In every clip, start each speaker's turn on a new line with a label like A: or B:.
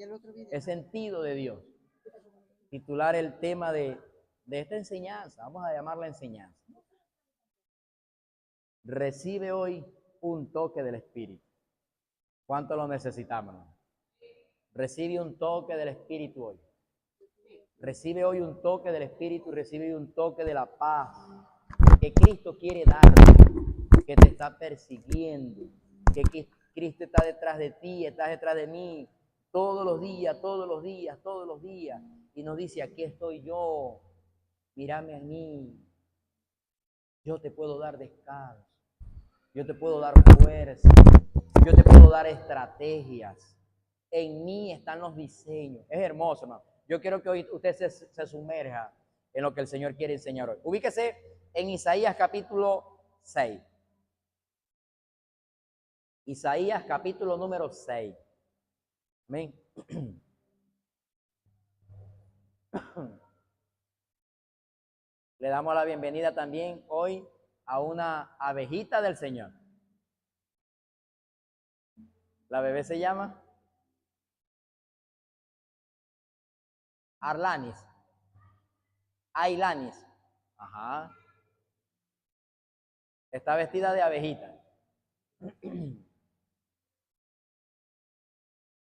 A: el sentido de Dios. Titular el tema de esta enseñanza, vamos a llamarla enseñanza. Recibe hoy un toque del Espíritu. ¿Cuánto lo necesitamos? Recibe un toque del Espíritu hoy. Recibe hoy un toque del Espíritu, recibe un toque de la paz que Cristo quiere darte, que te está persiguiendo, que Cristo está detrás de ti, está detrás de mí, todos los días, todos los días, todos los días. Y nos dice, aquí estoy yo, mírame a mí, yo te puedo dar descanso, yo te puedo dar fuerza, yo te puedo dar estrategias. En mí están los diseños. Es hermoso, hermano. Yo quiero que hoy usted se sumerja en lo que el Señor quiere enseñar hoy. Ubíquese en Isaías capítulo 6. Isaías capítulo número 6. Amén. Le damos la bienvenida también hoy a una abejita del Señor. La bebé se llama Arlanis. Ailanis. Ajá. Está vestida de abejita.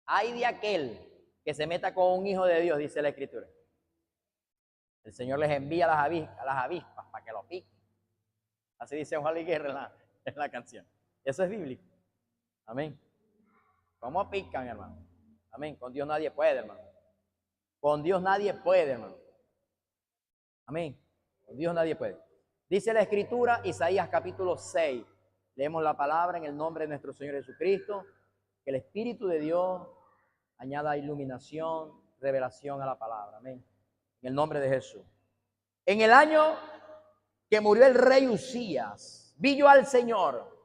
A: Hay de aquel que se meta con un hijo de Dios, dice la Escritura. El Señor les envía a las avispas para que lo piquen. Así dice Juan Liguerra en la canción. Eso es bíblico. Amén. ¿Cómo pican, hermano? Amén. Con Dios nadie puede, hermano. Con Dios nadie puede, hermano. Amén. Con Dios nadie puede. Dice la Escritura, Isaías capítulo 6. Leemos la palabra en el nombre de nuestro Señor Jesucristo. Que el Espíritu de Dios añada iluminación, revelación a la palabra. Amén. En el nombre de Jesús. En el año que murió el rey Usías, vi yo al Señor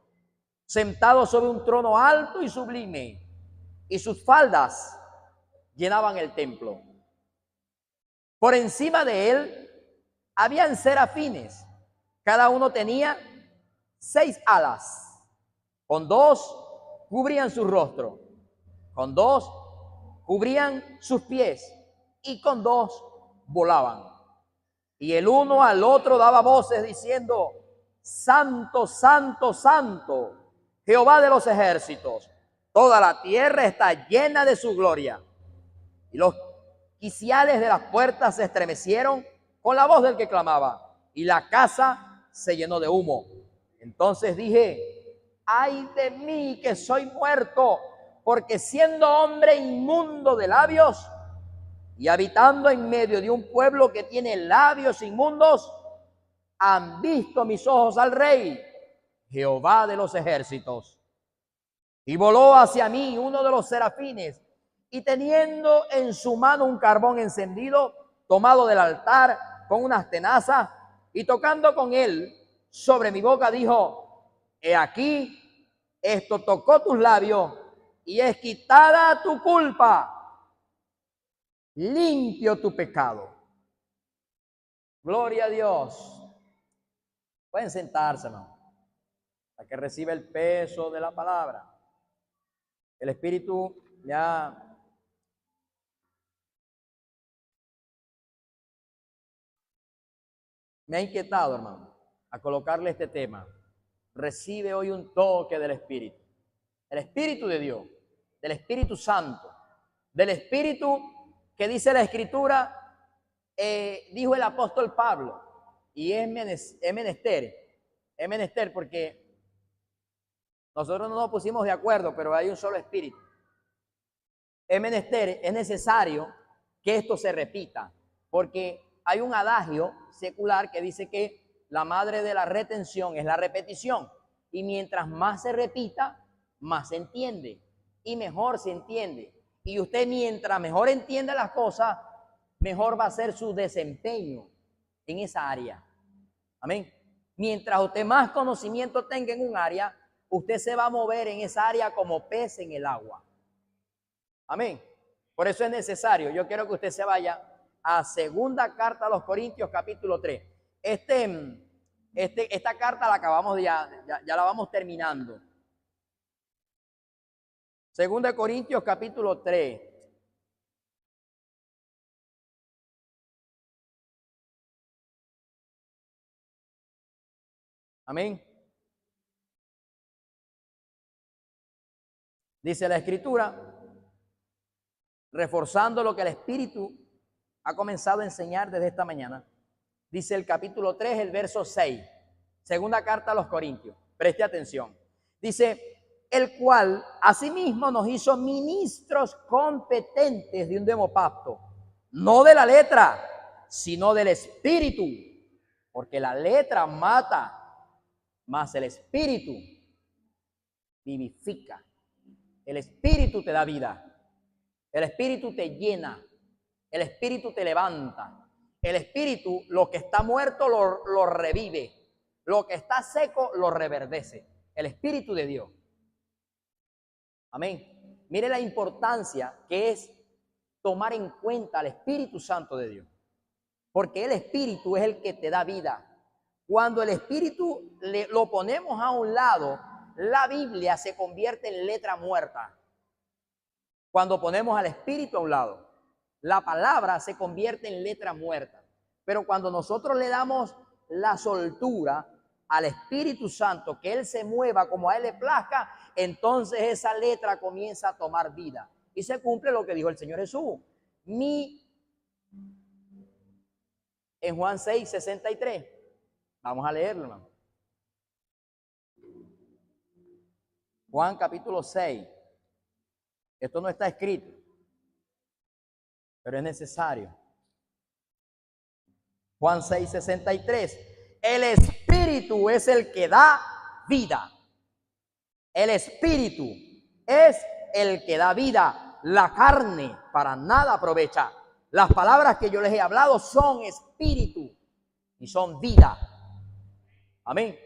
A: sentado sobre un trono alto y sublime, y sus faldas llenaban el templo. Por encima de él habían serafines, cada uno tenía 6 alas, con 2 cubrían su rostro, con 2 cubrían sus pies, y con 2 volaban. Y el uno al otro daba voces diciendo: Santo, santo, santo, Jehová de los ejércitos, toda la tierra está llena de su gloria. Y los quiciales de las puertas se estremecieron con la voz del que clamaba, y la casa se llenó de humo. Entonces dije: ay de mí que soy muerto, porque siendo hombre inmundo de labios y habitando en medio de un pueblo que tiene labios inmundos, han visto mis ojos al Rey, Jehová de los ejércitos. Y voló hacia mí uno de los serafines, y teniendo en su mano un carbón encendido, tomado del altar con unas tenazas, y tocando con él sobre mi boca, dijo: he aquí, esto tocó tus labios, y es quitada tu culpa, limpio tu pecado. Gloria a Dios. Pueden sentarse, hermano, para que reciba el peso de la palabra. El Espíritu ya me ha inquietado, hermano, a colocarle este tema. Recibe hoy un toque del Espíritu. El Espíritu de Dios, del Espíritu Santo, del Espíritu que dice la Escritura, dijo el apóstol Pablo, y es menester porque nosotros no nos pusimos de acuerdo, pero hay un solo Espíritu. Es menester, es necesario que esto se repita, porque hay un adagio secular que dice que la madre de la retención es la repetición, y mientras más se repita, más se entiende y mejor se entiende. Y usted, mientras mejor entiende las cosas, mejor va a ser su desempeño en esa área. Amén. Mientras usted más conocimiento tenga en un área, usted se va a mover en esa área como pez en el agua. Amén. Por eso es necesario. Yo quiero que usted se vaya a segunda carta a los Corintios, capítulo 3. Esta carta la acabamos ya la vamos terminando. Segunda Corintios, capítulo 3. Amén. Dice la Escritura, reforzando lo que el Espíritu ha comenzado a enseñar desde esta mañana. Dice el capítulo 3, el verso 6, segunda carta a los Corintios. Preste atención. Dice, el cual asimismo nos hizo ministros competentes de un nuevo pacto, no de la letra, sino del Espíritu, porque la letra mata, mas el Espíritu vivifica. El Espíritu te da vida, el Espíritu te llena, el Espíritu te levanta, el Espíritu, lo que está muerto lo revive, lo que está seco lo reverdece, el Espíritu de Dios. Amén. Mire la importancia que es tomar en cuenta al Espíritu Santo de Dios, porque el Espíritu es el que te da vida. Cuando el Espíritu lo ponemos a un lado, la Biblia se convierte en letra muerta. Cuando ponemos al Espíritu a un lado, la palabra se convierte en letra muerta. Pero cuando nosotros le damos la soltura al Espíritu Santo, que Él se mueva como a Él le plazca, entonces esa letra comienza a tomar vida. Y se cumple lo que dijo el Señor Jesús. En Juan 6, 63. Vamos a leerlo, hermano. Juan capítulo 6. Esto no está escrito, pero es necesario. Juan 6, 63. El Espíritu es el que da vida. El Espíritu es el que da vida. La carne para nada aprovecha. Las palabras que yo les he hablado son espíritu y son vida. Amén.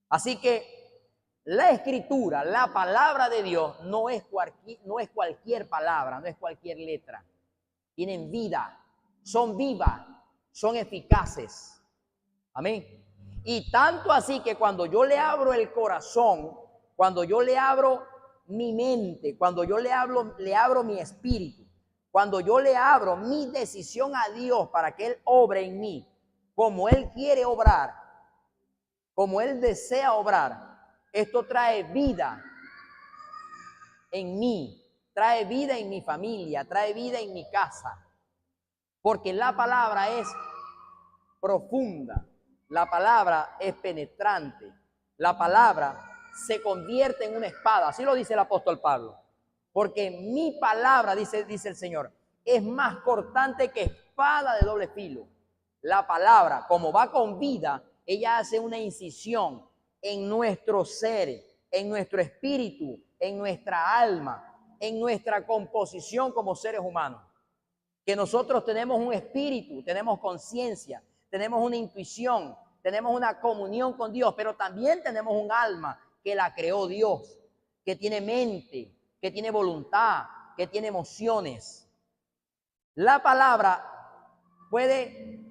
A: Así que la Escritura, la palabra de Dios, no es cualquier palabra, no es cualquier letra. Tienen vida, son vivas, son eficaces. Amén. Y tanto así que cuando yo le abro el corazón, cuando yo le abro mi mente, cuando yo le abro mi espíritu, cuando yo le abro mi decisión a Dios para que Él obre en mí, como Él quiere obrar, como Él desea obrar, esto trae vida en mí, trae vida en mi familia, trae vida en mi casa, porque la palabra es profunda, la palabra es penetrante, la palabra se convierte en una espada, así lo dice el apóstol Pablo, porque mi palabra, dice el Señor, es más cortante que espada de doble filo. La palabra, como va con vida, ella hace una incisión en nuestro ser, en nuestro espíritu, en nuestra alma, en nuestra composición como seres humanos. Que nosotros tenemos un espíritu, tenemos conciencia, tenemos una intuición, tenemos una comunión con Dios, pero también tenemos un alma que la creó Dios, que tiene mente, que tiene voluntad, que tiene emociones. La palabra puede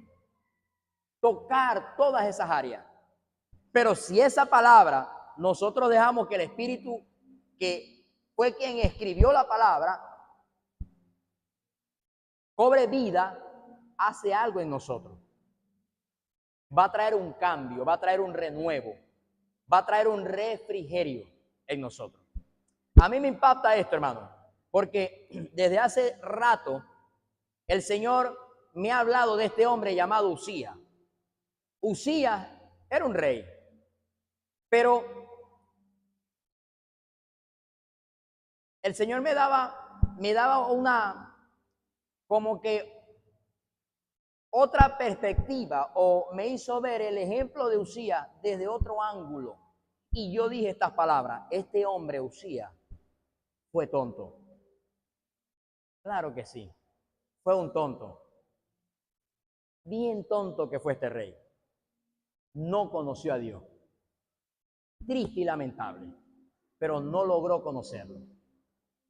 A: tocar todas esas áreas, pero si esa palabra nosotros dejamos que el Espíritu, que fue quien escribió la palabra, cobre vida, hace algo en nosotros. Va a traer un cambio, va a traer un renuevo, va a traer un refrigerio en nosotros. A mí me impacta esto, hermano, porque desde hace rato el Señor me ha hablado de este hombre llamado Uzías. Uzías era un rey, pero el Señor me daba una, como que otra perspectiva, o me hizo ver el ejemplo de Uzías desde otro ángulo. Y yo dije estas palabras: este hombre Uzías fue tonto. Claro que sí, fue un tonto. Bien tonto que fue este rey. No conoció a Dios. Triste y lamentable, pero no logró conocerlo.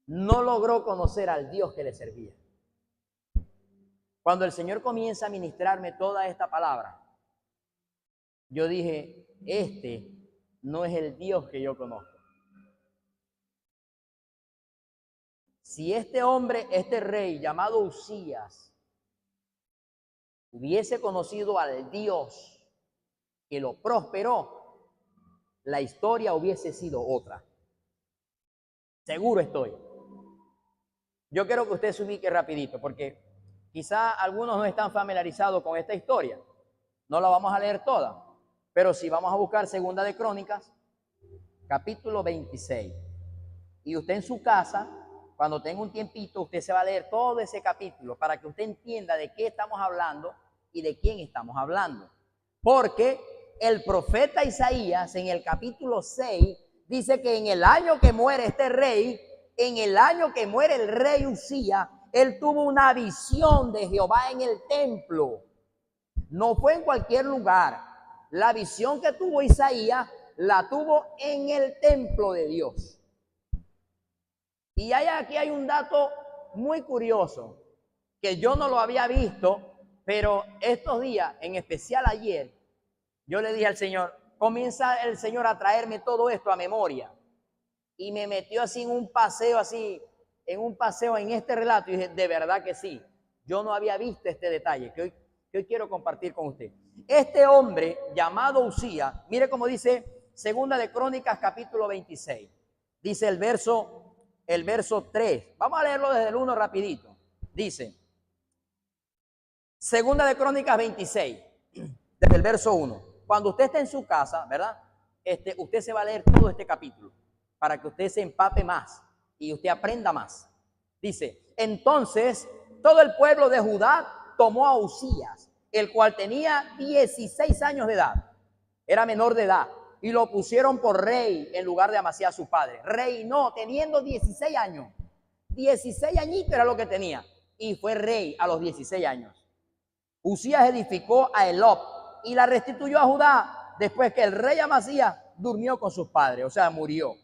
A: No logró conocer al Dios que le servía. Cuando el Señor comienza a ministrarme toda esta palabra, yo dije: este no es el Dios que yo conozco. Si este hombre, este rey llamado Uzías, hubiese conocido al Dios que lo prosperó, la historia hubiese sido otra. Seguro estoy. Yo quiero que usted se ubique rapidito, porque quizá algunos no están familiarizados con esta historia. No la vamos a leer toda, pero sí vamos a buscar Segunda de Crónicas, capítulo 26. Y usted en su casa, cuando tenga un tiempito, usted se va a leer todo ese capítulo para que usted entienda de qué estamos hablando y de quién estamos hablando. Porque el profeta Isaías en el capítulo 6 dice que en el año que muere este rey, en el año que muere el rey Usías, él tuvo una visión de Jehová en el templo. No fue en cualquier lugar. La visión que tuvo Isaías la tuvo en el templo de Dios. Y aquí hay un dato muy curioso que yo no lo había visto, pero estos días, en especial ayer, yo le dije al Señor, comienza el Señor a traerme todo esto a memoria. Y me metió así en un paseo, en este relato, y dije, de verdad que sí, yo no había visto este detalle que hoy quiero compartir con usted. Este hombre llamado Usías, mire cómo dice Segunda de Crónicas capítulo 26, dice el verso 3, vamos a leerlo desde el 1 rapidito, dice, Segunda de Crónicas 26, desde el verso 1, cuando usted esté en su casa, ¿verdad? Usted se va a leer todo este capítulo, para que usted se empape más y usted aprenda más. Dice, entonces todo el pueblo de Judá tomó a Usías, el cual tenía 16 años de edad, era menor de edad, y lo pusieron por rey en lugar de Amasías su padre. Reinó teniendo 16 años, 16 añitos era lo que tenía, y fue rey a los 16 años. Usías edificó a Elop y la restituyó a Judá después que el rey Amasías durmió con sus padres, o sea, murió.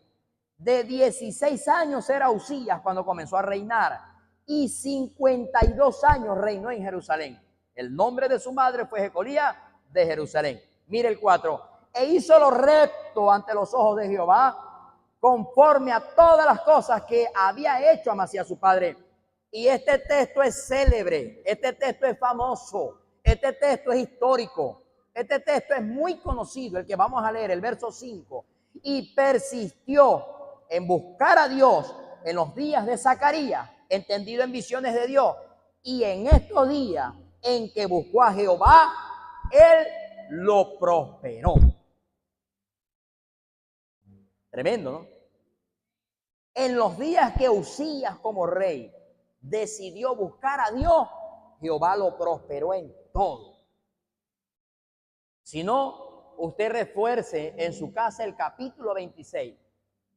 A: De 16 años era Usías cuando comenzó a reinar y 52 años reinó en Jerusalén. El nombre de su madre fue Jecolía de Jerusalén. Mire el 4. E hizo lo recto ante los ojos de Jehová, conforme a todas las cosas que había hecho Amasías su padre. Y este texto es célebre, este texto es famoso, este texto es histórico, este texto es muy conocido, el que vamos a leer, el verso 5. Y persistió en buscar a Dios en los días de Zacarías, entendido en visiones de Dios, y en estos días en que buscó a Jehová, él lo prosperó. Tremendo, ¿no? En los días que Usías como rey decidió buscar a Dios, Jehová lo prosperó en todo. Si no, usted refuerce en su casa el capítulo 26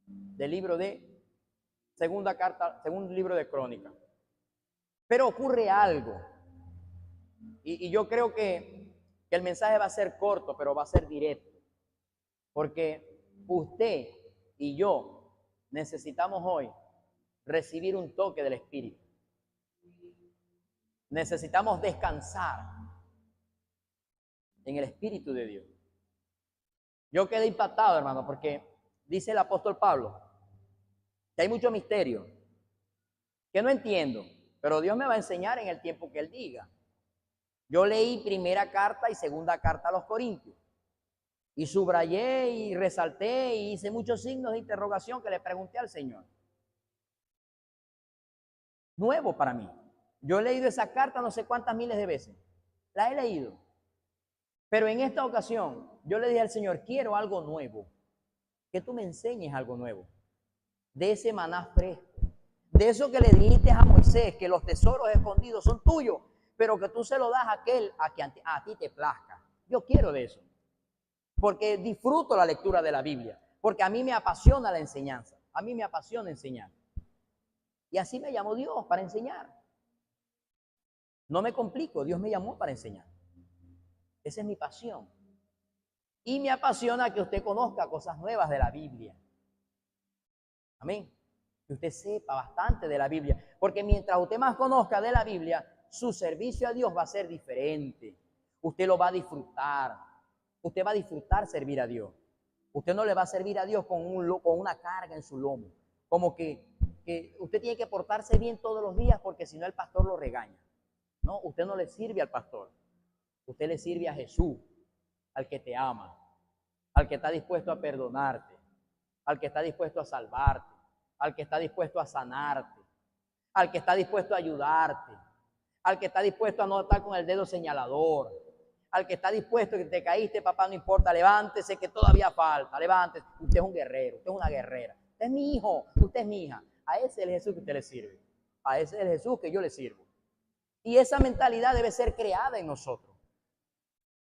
A: del libro de segundo libro de Crónicas. Pero ocurre algo, y yo creo que el mensaje va a ser corto, pero va a ser directo, porque usted y yo necesitamos hoy recibir un toque del Espíritu. Necesitamos descansar en el Espíritu de Dios. Yo quedé impactado, hermano, porque dice el apóstol Pablo que hay mucho misterio que no entiendo, pero Dios me va a enseñar en el tiempo que Él diga. Yo leí primera carta y segunda carta a los Corintios y subrayé y resalté y hice muchos signos de interrogación que le pregunté al Señor. Nuevo para mí. Yo he leído esa carta no sé cuántas miles de veces. La he leído. Pero en esta ocasión yo le dije al Señor, quiero algo nuevo. Que tú me enseñes algo nuevo. De ese maná fresco. De eso que le dijiste a Moisés, que los tesoros escondidos son tuyos, pero que tú se lo das a aquel a que a ti te plazca. Yo quiero de eso. Porque disfruto la lectura de la Biblia. Porque a mí me apasiona la enseñanza. A mí me apasiona enseñar. Y así me llamó Dios para enseñar. No me complico, Dios me llamó para enseñar. Esa es mi pasión. Y me apasiona que usted conozca cosas nuevas de la Biblia. Amén. Que usted sepa bastante de la Biblia. Porque mientras usted más conozca de la Biblia, su servicio a Dios va a ser diferente. Usted lo va a disfrutar. Usted va a disfrutar servir a Dios. Usted no le va a servir a Dios con una carga en su lomo. Como que usted tiene que portarse bien todos los días porque si no el pastor lo regaña. No, usted no le sirve al pastor. Usted le sirve a Jesús, al que te ama. al que está dispuesto a perdonarte, al que está dispuesto a salvarte, al que está dispuesto a sanarte, al que está dispuesto a ayudarte, al que está dispuesto a no estar con el dedo señalador, al que está dispuesto, que te caíste, papá, no importa, levántese, que todavía falta, levántese. Usted es un guerrero, usted es una guerrera, usted es mi hijo, usted es mi hija. A ese es el Jesús que usted le sirve, a ese es el Jesús que yo le sirvo. Y esa mentalidad debe ser creada en nosotros,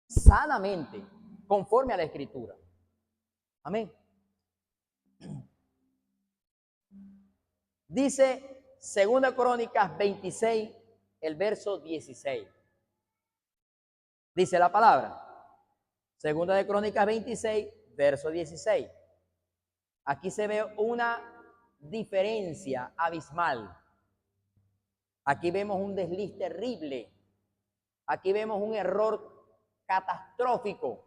A: sanamente, conforme a la Escritura. Amén. Dice 2 Crónicas 26, el verso 16. Dice la palabra. 2 de Crónicas 26, verso 16. Aquí se ve una diferencia abismal. Aquí vemos un desliz terrible. Aquí vemos un error catastrófico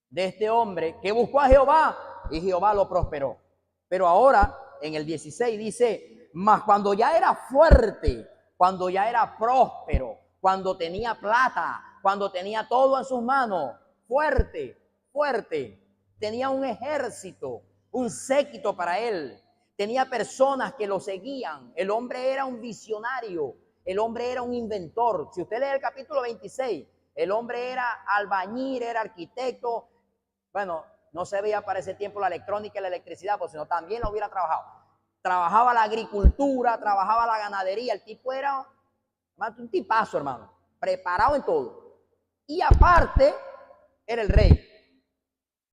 A: de este hombre que buscó a Jehová y Jehová lo prosperó. Pero ahora en el 16 dice, mas cuando ya era fuerte, cuando ya era próspero, cuando tenía plata, cuando tenía todo en sus manos, fuerte, tenía un ejército, un séquito para él, tenía personas que lo seguían, el hombre era un visionario, el hombre era un inventor. Si usted lee el capítulo 26, el hombre era albañil, era arquitecto. Bueno, no se veía para ese tiempo la electrónica y la electricidad, pues, sino también lo hubiera trabajado. Trabajaba la agricultura, trabajaba la ganadería. El tipo era un tipazo, hermano, preparado en todo. Y aparte, era el rey.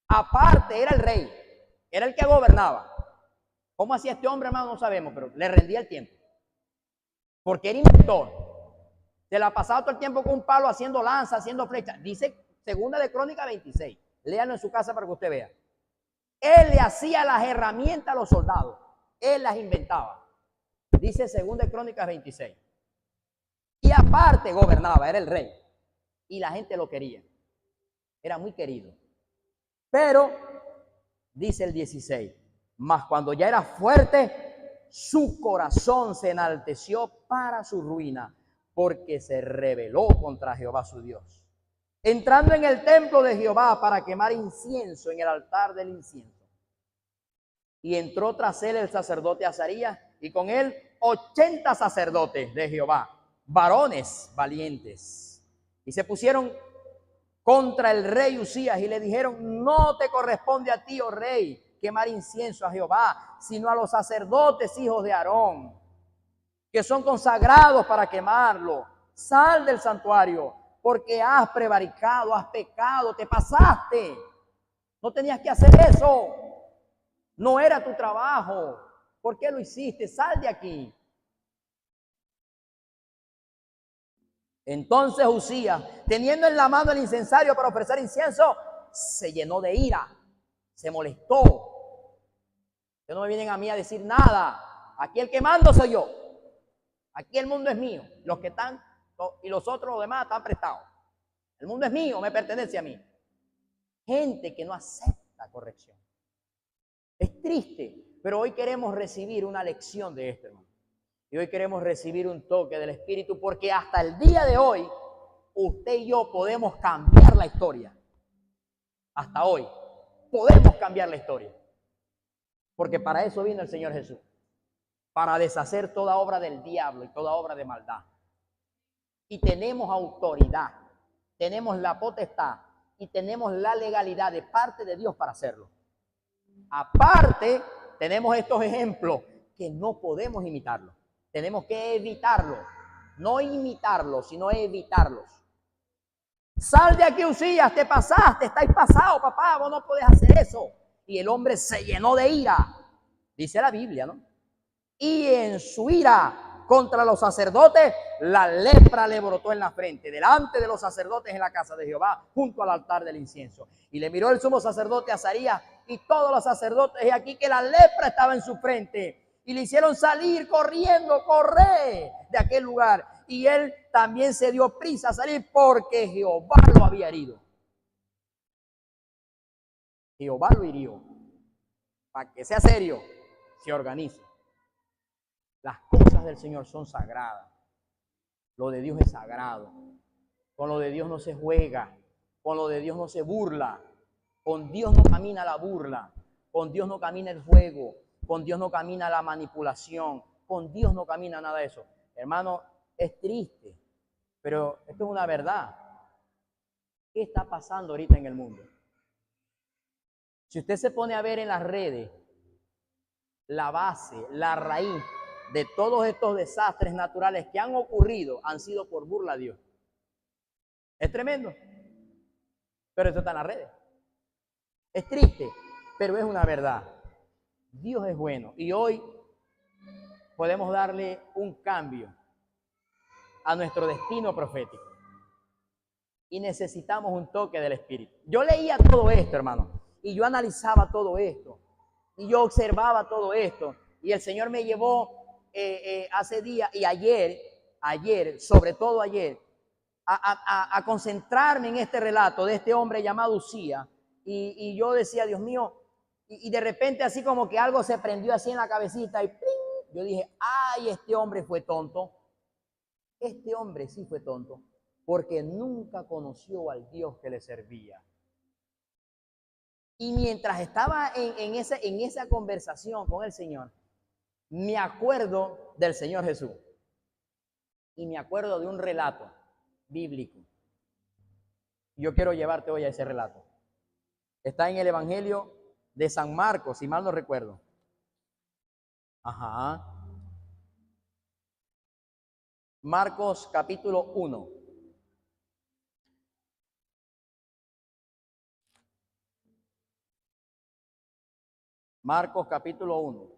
A: Aparte, era el rey. Era el que gobernaba. ¿Cómo hacía este hombre, hermano? No sabemos, pero le rendía el tiempo. Porque era inventor. Se la pasaba todo el tiempo con un palo haciendo lanza, haciendo flecha. Dice 2 de Crónicas 26. Léanlo en su casa para que usted vea. Él le hacía las herramientas a los soldados. Él las inventaba. Dice 2 de Crónicas 26. Y aparte gobernaba, era el rey. Y la gente lo quería. Era muy querido. Pero, dice el 16, mas cuando ya era fuerte, su corazón se enalteció para su ruina, porque se rebeló contra Jehová su Dios, entrando en el templo de Jehová para quemar incienso en el altar del incienso. Y entró tras él el sacerdote Azarías, y con él 80 sacerdotes de Jehová, varones valientes. Y se pusieron contra el rey Usías y le dijeron, no te corresponde a ti, oh rey, quemar incienso a Jehová, sino a los sacerdotes hijos de Aarón, que son consagrados para quemarlo. Sal del santuario, porque has prevaricado, has pecado, te pasaste. No tenías que hacer eso. No era tu trabajo. ¿Por qué lo hiciste? Sal de aquí. Entonces Usías, teniendo en la mano el incensario para ofrecer incienso, se llenó de ira, se molestó. Ustedes no me vienen a mí a decir nada. Aquí el que mando soy yo. Aquí el mundo es mío. Los que están y los otros, los demás, están prestados. El mundo es mío, me pertenece a mí. Gente que no acepta corrección. Es triste, pero hoy queremos recibir una lección de esto, hermano. Y hoy queremos recibir un toque del Espíritu, porque hasta el día de hoy, usted y yo podemos cambiar la historia. Hasta hoy, podemos cambiar la historia. Porque para eso vino el Señor Jesús. Para deshacer toda obra del diablo y toda obra de maldad. Y tenemos autoridad, tenemos la potestad y tenemos la legalidad de parte de Dios para hacerlo. Aparte, tenemos estos ejemplos que no podemos imitarlos. Tenemos que evitarlos. No imitarlos, sino evitarlos. Sal de aquí, Usías, te pasaste, estáis pasado, papá, vos no podés hacer eso. Y el hombre se llenó de ira, dice la Biblia, ¿no? Y en su ira contra los sacerdotes, la lepra le brotó en la frente, delante de los sacerdotes en la casa de Jehová, junto al altar del incienso. Y le miró el sumo sacerdote Azarías y todos los sacerdotes, y aquí que la lepra estaba en su frente. Y le hicieron salir corriendo, correr de aquel lugar. Y él también se dio prisa a salir porque Jehová lo había herido. Jehová lo hirió. Para que sea serio, se organice. Las cosas del Señor son sagradas. Lo de Dios es sagrado. Con lo de Dios no se juega. Con lo de Dios no se burla. Con Dios no camina la burla, con Dios no camina el juego, con Dios no camina la manipulación, con Dios no camina nada de eso. Hermano, es triste, pero esto es una verdad. ¿Qué está pasando ahorita en el mundo? Si usted se pone a ver en las redes, la base, la raíz de todos estos desastres naturales que han ocurrido han sido por burla a Dios. Es tremendo, pero eso está en las redes. Es triste, pero es una verdad. Dios es bueno y hoy podemos darle un cambio a nuestro destino profético. Y necesitamos un toque del Espíritu. Yo leía todo esto, hermano, y yo analizaba todo esto, y yo observaba todo esto, y el Señor me llevó hace días y ayer, sobre todo ayer, a concentrarme en este relato de este hombre llamado Uzía, y yo decía, Dios mío, y de repente así como que algo se prendió así en la cabecita, y ¡pling! Yo dije, ay, este hombre fue tonto. Este hombre sí fue tonto, porque nunca conoció al Dios que le servía. Y mientras estaba en esa conversación con el Señor, me acuerdo del Señor Jesús. Y me acuerdo de un relato bíblico. Yo quiero llevarte hoy a ese relato. Está en el Evangelio de San Marcos, si mal no recuerdo. Ajá. Marcos capítulo 1. Marcos capítulo 1.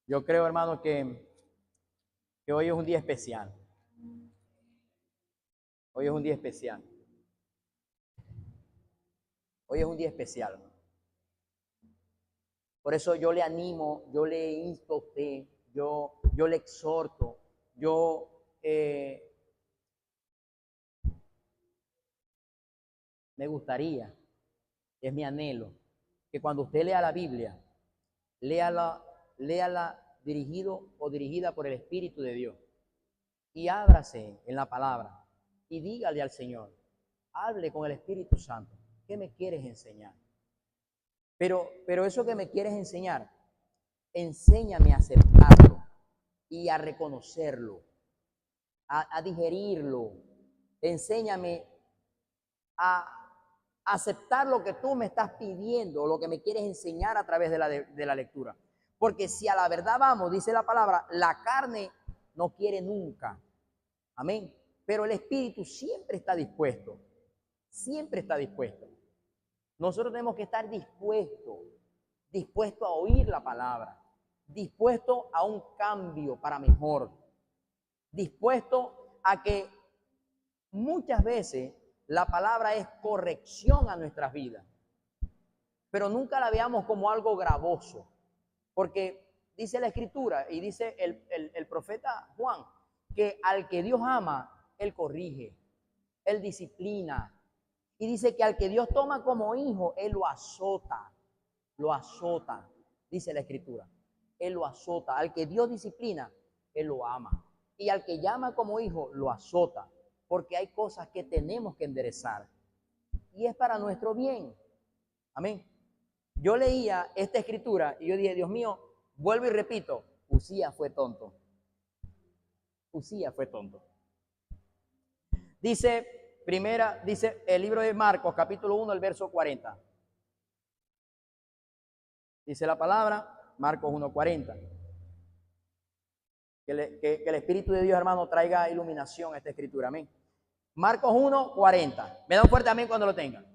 A: Yo creo, hermano, que hoy es un día especial. Hoy es un día especial. Hoy es un día especial. Por eso yo le animo, yo le insto a usted, yo le exhorto, me gustaría, es mi anhelo, que cuando usted lea la Biblia, léala dirigido o dirigida por el Espíritu de Dios. Y ábrase en la palabra y dígale al Señor, hable con el Espíritu Santo, ¿qué me quieres enseñar? Pero eso que me quieres enseñar, enséñame a aceptarlo y a reconocerlo, a digerirlo. Enséñame a aceptar lo que tú me estás pidiendo, lo que me quieres enseñar a través de la lectura. Porque si a la verdad vamos, dice la palabra, la carne no quiere nunca. Amén. Pero el Espíritu siempre está dispuesto. Siempre está dispuesto. Nosotros tenemos que estar dispuestos a oír la palabra, dispuestos a un cambio para mejor, dispuestos a que muchas veces la palabra es corrección a nuestras vidas, pero nunca la veamos como algo gravoso, porque dice la Escritura y dice el profeta Juan, que al que Dios ama, Él corrige, Él disciplina. Y dice que al que Dios toma como hijo, Él lo azota, dice la Escritura. Él lo azota. Al que Dios disciplina, Él lo ama. Y al que llama como hijo, lo azota. Porque hay cosas que tenemos que enderezar. Y es para nuestro bien. Amén. Yo leía esta Escritura y yo dije, Dios mío, vuelvo y repito, Uzías fue tonto. Uzías fue tonto. Dice el libro de Marcos, capítulo 1, el verso 40. Dice la palabra, Marcos 1:40. Que el Espíritu de Dios, hermano, traiga iluminación a esta escritura. Amén. Marcos 1:40. Me da un fuerte amén cuando lo tengan.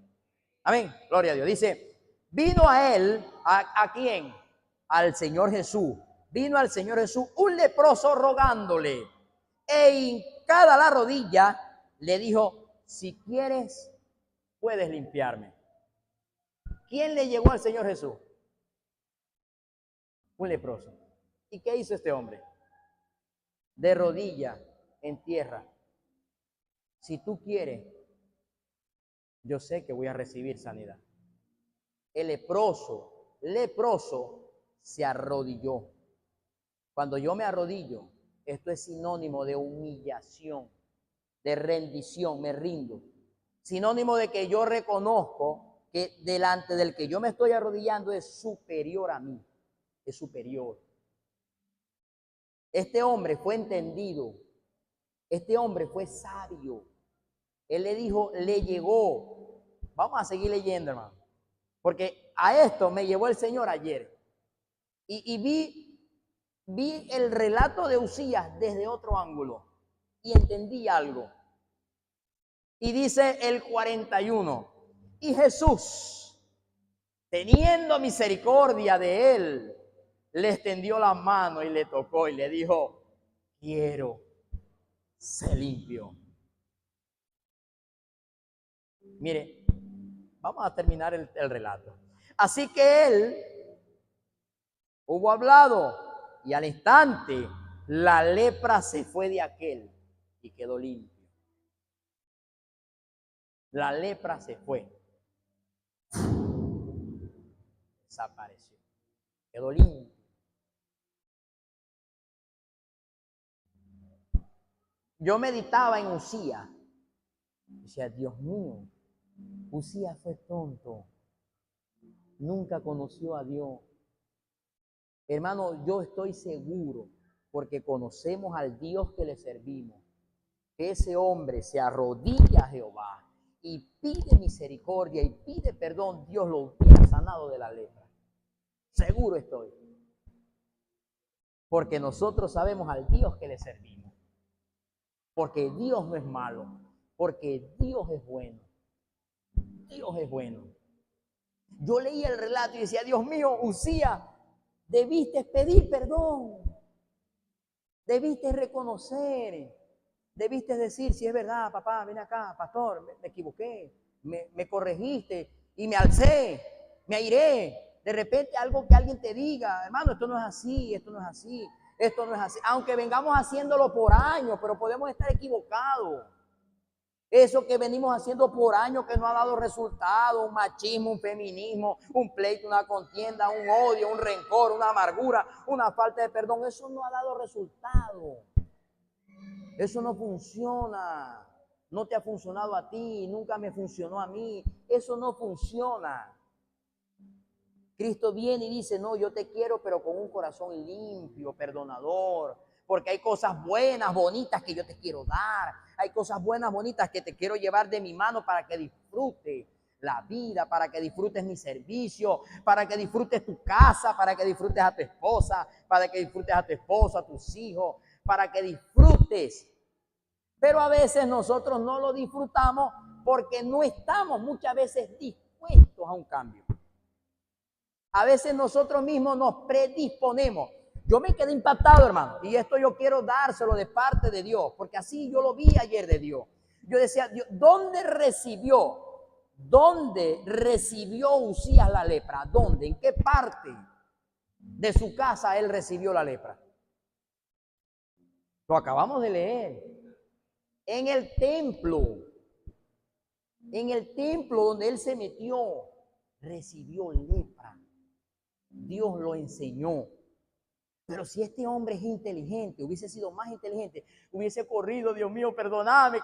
A: Amén. Gloria a Dios. Dice, vino a él, ¿a quién? Al Señor Jesús. Vino al Señor Jesús un leproso rogándole. E hincada la rodilla, le dijo, si quieres, puedes limpiarme. ¿Quién le llegó al Señor Jesús? Un leproso. ¿Y qué hizo este hombre? De rodilla en tierra. Si tú quieres, yo sé que voy a recibir sanidad. El leproso se arrodilló. Cuando yo me arrodillo, esto es sinónimo de humillación. de rendición, me rindo. Sinónimo de que yo reconozco que delante del que yo me estoy arrodillando es superior a mí, es superior. Este hombre fue entendido, este hombre fue sabio. Él le dijo, le llegó. Vamos a seguir leyendo, hermano, porque a esto me llevó el Señor ayer. Y vi el relato de Uzías desde otro ángulo y entendí algo. Y dice el 41, y Jesús, teniendo misericordia de él, le extendió la mano y le tocó y le dijo, quiero ser limpio. Mire, vamos a terminar el relato. Así que él hubo hablado y al instante la lepra se fue de aquel y quedó limpio. La lepra se fue. Desapareció. Quedó limpio. Yo meditaba en Uzías. Decía, Dios mío, Uzías fue tonto. Nunca conoció a Dios. Hermano, yo estoy seguro, porque conocemos al Dios que le servimos, que ese hombre se arrodilla a Jehová y pide misericordia y pide perdón, Dios lo hubiera sanado de la lepra. Seguro estoy. Porque nosotros sabemos al Dios que le servimos. Porque Dios no es malo. Porque Dios es bueno. Dios es bueno. Yo leía el relato y decía, Dios mío, Uzías, debiste pedir perdón. Debiste reconocer. Debiste decir, si es verdad, papá, ven acá, pastor, me equivoqué, me corregiste y me alcé, me airé. De repente algo que alguien te diga, hermano, esto no es así, esto no es así, esto no es así. Aunque vengamos haciéndolo por años, pero podemos estar equivocados. Eso que venimos haciendo por años que no ha dado resultado, un machismo, un feminismo, un pleito, una contienda, un odio, un rencor, una amargura, una falta de perdón, eso no ha dado resultado. Eso no funciona. No te ha funcionado a ti, nunca me funcionó a mí. Eso no funciona. Cristo viene y dice, no, yo te quiero, pero con un corazón limpio, perdonador. Porque hay cosas buenas, bonitas que yo te quiero dar. Hay cosas buenas, bonitas que te quiero llevar de mi mano para que disfrutes la vida, para que disfrutes mi servicio, para que disfrutes tu casa, para que disfrutes a tu esposa, para que disfrutes a tu esposo, a tus hijos, para que disfrutes. Pero a veces nosotros no lo disfrutamos porque no estamos muchas veces dispuestos a un cambio. A veces nosotros mismos nos predisponemos. Yo me quedé impactado, hermano, y esto yo quiero dárselo de parte de Dios, porque así yo lo vi ayer de Dios. Yo decía, Dios, ¿dónde recibió Uzías la lepra? ¿Dónde? ¿En qué parte de su casa él recibió la lepra? Lo acabamos de leer. En el templo donde él se metió, recibió lepra. Dios lo enseñó. Pero si este hombre es inteligente, hubiese sido más inteligente, hubiese corrido, Dios mío, perdóname,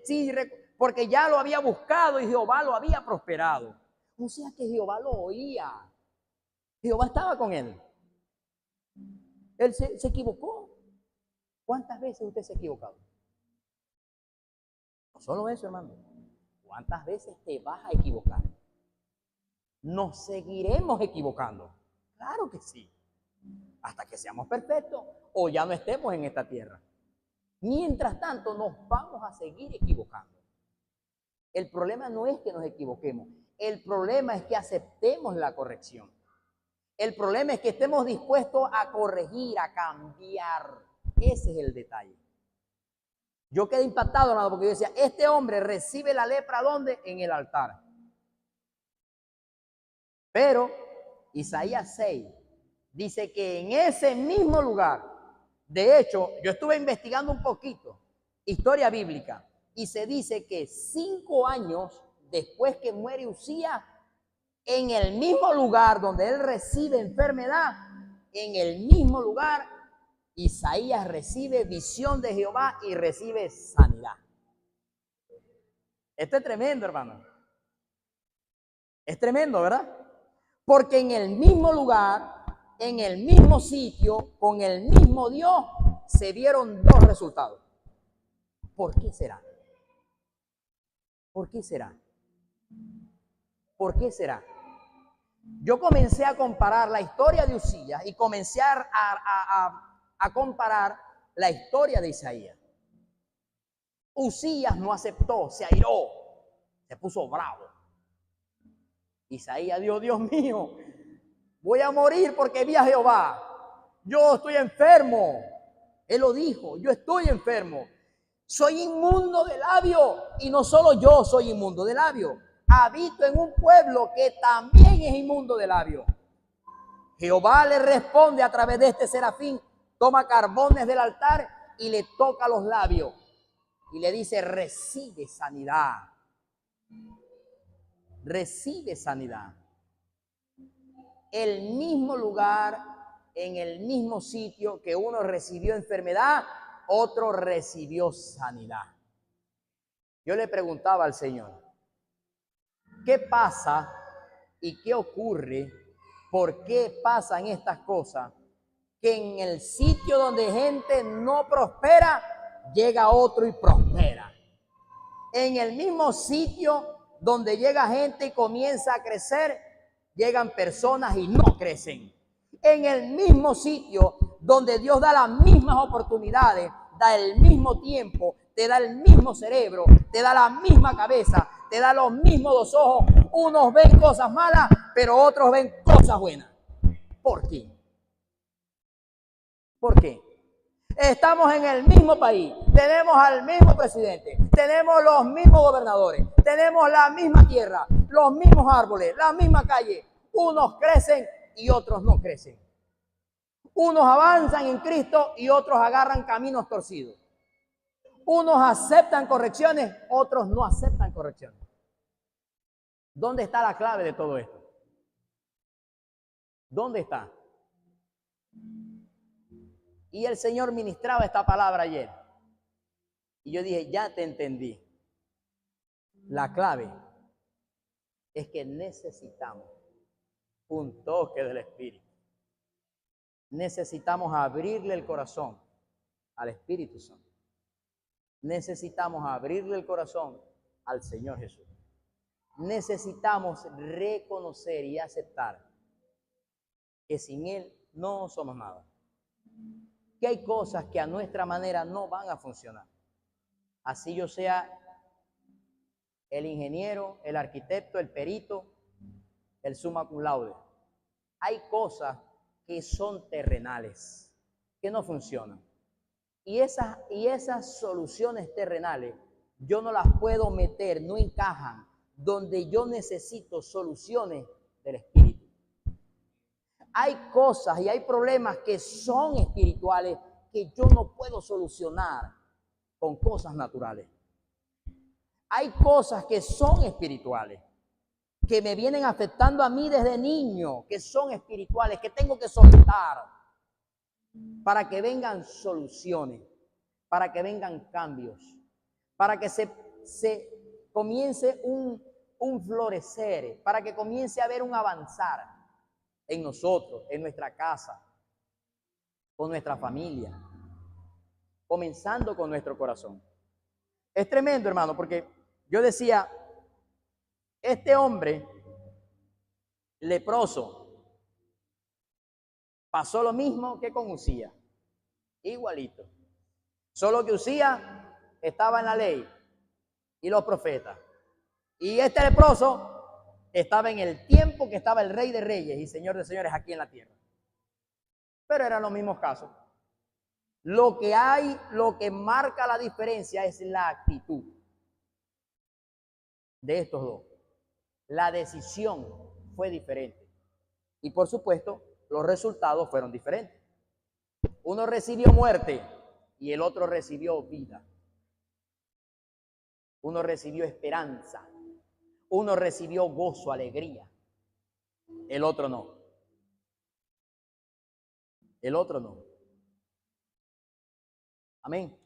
A: sí, porque ya lo había buscado y Jehová lo había prosperado. O sea que Jehová lo oía. Jehová estaba con él. Él se equivocó. ¿Cuántas veces usted se ha equivocado? No solo eso, hermano. ¿Cuántas veces te vas a equivocar? Nos seguiremos equivocando. Claro que sí. Hasta que seamos perfectos o ya no estemos en esta tierra. Mientras tanto, nos vamos a seguir equivocando. El problema no es que nos equivoquemos. El problema es que aceptemos la corrección. El problema es que estemos dispuestos a corregir, a cambiar. Ese es el detalle. Yo quedé impactado, hermano, porque yo decía, este hombre recibe la lepra, ¿dónde? En el altar. Pero Isaías 6 dice que en ese mismo lugar, de hecho, yo estuve investigando un poquito, historia bíblica, y se dice que 5 años después que muere Uzías, en el mismo lugar donde él recibe enfermedad, en el mismo lugar Isaías recibe visión de Jehová y recibe sanidad. Esto es tremendo, hermano. Es tremendo, ¿verdad? Porque en el mismo lugar, en el mismo sitio, con el mismo Dios, se vieron dos resultados. ¿Por qué será? ¿Por qué será? ¿Por qué será? Yo comencé a comparar la historia de Uzías y comencé a comparar la historia de Isaías. Uzías no aceptó, se airó, se puso bravo. Isaías dijo, Dios mío, voy a morir porque vi a Jehová. Yo estoy enfermo. Él lo dijo, yo estoy enfermo. Soy inmundo de labio. Y no solo yo soy inmundo de labio. Habito en un pueblo que también es inmundo de labio. Jehová le responde a través de este serafín, toma carbones del altar y le toca los labios. Y le dice, recibe sanidad. Recibe sanidad. El mismo lugar, en el mismo sitio que uno recibió enfermedad, otro recibió sanidad. Yo le preguntaba al Señor, ¿qué pasa y qué ocurre? ¿Por qué pasan estas cosas? Que en el sitio donde gente no prospera, llega otro y prospera. En el mismo sitio donde llega gente y comienza a crecer, llegan personas y no crecen. En el mismo sitio donde Dios da las mismas oportunidades, da el mismo tiempo, te da el mismo cerebro, te da la misma cabeza, te da los mismos dos ojos. Unos ven cosas malas, pero otros ven cosas buenas. ¿Por qué? ¿Por qué? Estamos en el mismo país, tenemos al mismo presidente, tenemos los mismos gobernadores, tenemos la misma tierra, los mismos árboles, la misma calle. Unos crecen y otros no crecen. Unos avanzan en Cristo y otros agarran caminos torcidos. Unos aceptan correcciones, otros no aceptan correcciones. ¿Dónde está la clave de todo esto? ¿Dónde está? Y el Señor ministraba esta palabra ayer. Y yo dije, ya te entendí. La clave es que necesitamos un toque del Espíritu. Necesitamos abrirle el corazón al Espíritu Santo. Necesitamos abrirle el corazón al Señor Jesús. Necesitamos reconocer y aceptar que sin Él no somos nada. Que hay cosas que a nuestra manera no van a funcionar. Así yo sea el ingeniero, el arquitecto, el perito, el summa cum laude. Hay cosas que son terrenales, que no funcionan. Y esas soluciones terrenales, yo no las puedo meter, no encajan, donde yo necesito soluciones del Espíritu. Hay cosas y hay problemas que son espirituales que yo no puedo solucionar con cosas naturales. Hay cosas que son espirituales, que me vienen afectando a mí desde niño, que son espirituales, que tengo que soltar para que vengan soluciones, para que vengan cambios, para que se comience un florecer, para que comience a haber un avanzar en nosotros, en nuestra casa, con nuestra familia, comenzando con nuestro corazón. Es tremendo, hermano, porque yo decía, este hombre leproso pasó lo mismo que con Uzías, igualito. Solo que Uzías estaba en la ley y los profetas. Y este leproso estaba en el tiempo que estaba el Rey de Reyes y Señor de Señores aquí en la tierra. Pero eran los mismos casos. Lo que marca la diferencia es la actitud de estos dos. La decisión fue diferente. Y por supuesto, los resultados fueron diferentes. Uno recibió muerte y el otro recibió vida. Uno recibió esperanza. Uno recibió gozo, alegría. El otro no. El otro no. Amén.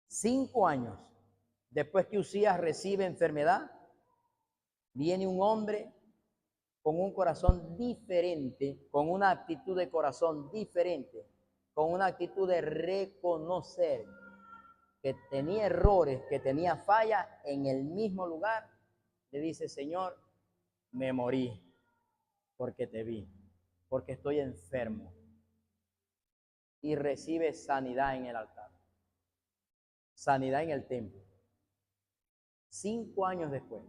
A: 5 años después que Usías recibe enfermedad, viene un hombre con un corazón diferente, con una actitud de corazón diferente, con una actitud de reconocer que tenía errores, que tenía fallas en el mismo lugar. Le dice: Señor, me morí porque te vi, porque estoy enfermo. Y recibe sanidad en el altar, sanidad en el templo. 5 años después,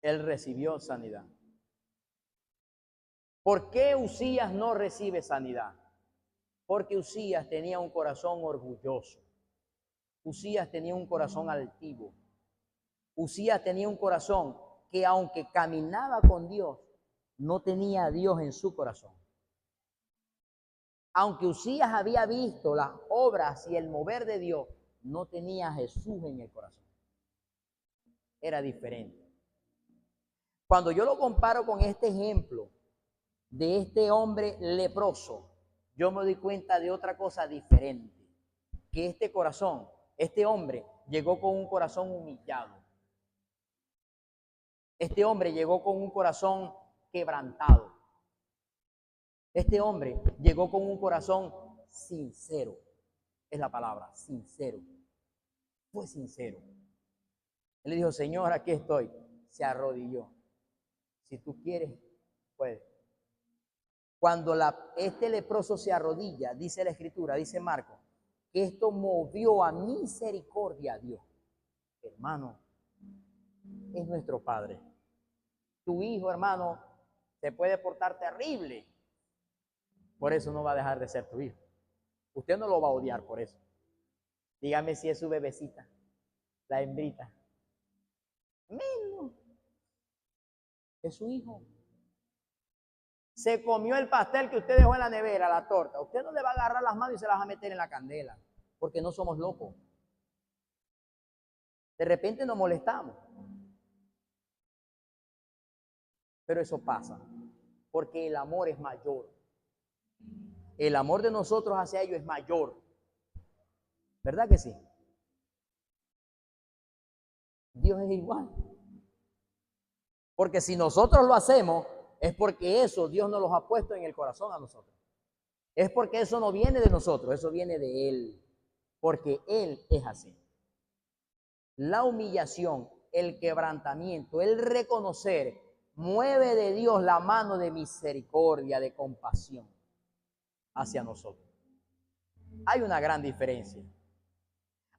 A: él recibió sanidad. ¿Por qué Usías no recibe sanidad? Porque Usías tenía un corazón orgulloso. Usías tenía un corazón altivo. Usías tenía un corazón que, aunque caminaba con Dios, no tenía a Dios en su corazón. Aunque Usías había visto las obras y el mover de Dios, no tenía a Jesús en el corazón. Era diferente. Cuando yo lo comparo con este ejemplo de este hombre leproso, yo me doy cuenta de otra cosa diferente. Que este corazón, este hombre, llegó con un corazón humillado. Este hombre llegó con un corazón quebrantado. Este hombre llegó con un corazón sincero. Es la palabra, sincero. Fue sincero. Él le dijo: Señor, aquí estoy. Se arrodilló. Si tú quieres, puedes. Cuando este leproso se arrodilla, dice la Escritura, dice Marcos, que esto movió a misericordia a Dios. Hermano, es nuestro Padre. Tu hijo, hermano, se puede portar terrible. Por eso no va a dejar de ser tu hijo. Usted no lo va a odiar por eso. Dígame si es su bebecita, la hembrita. Menos. Es su hijo. Se comió el pastel que usted dejó en la nevera, la torta. Usted no le va a agarrar las manos y se las va a meter en la candela, porque no somos locos. De repente nos molestamos. Pero eso pasa, porque el amor es mayor. El amor de nosotros hacia ellos es mayor. ¿Verdad que sí? Dios es igual. Porque si nosotros lo hacemos, es porque eso Dios nos lo ha puesto en el corazón a nosotros. Es porque eso no viene de nosotros, eso viene de Él. Porque Él es así. La humillación, el quebrantamiento, el reconocer, mueve de Dios la mano de misericordia, de compasión hacia nosotros. Hay una gran diferencia.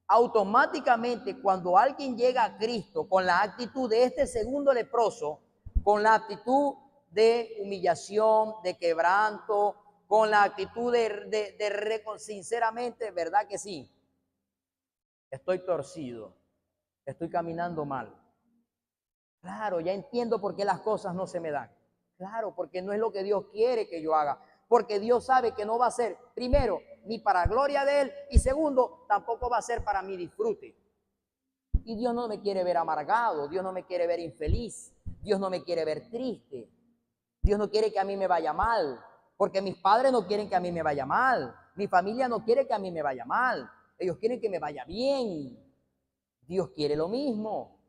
A: Automáticamente, cuando alguien llega a Cristo con la actitud de este segundo leproso, con la actitud de humillación, de quebranto, con la actitud sinceramente, ¿verdad que sí? Estoy torcido, estoy caminando mal. Claro, ya entiendo por qué las cosas no se me dan. Claro, porque no es lo que Dios quiere que yo haga. Porque Dios sabe que no va a ser, primero, ni para gloria de Él, y segundo, tampoco va a ser para mi disfrute. Y Dios no me quiere ver amargado, Dios no me quiere ver infeliz, Dios no me quiere ver triste, Dios no quiere que a mí me vaya mal, porque mis padres no quieren que a mí me vaya mal, mi familia no quiere que a mí me vaya mal, ellos quieren que me vaya bien. Dios quiere lo mismo.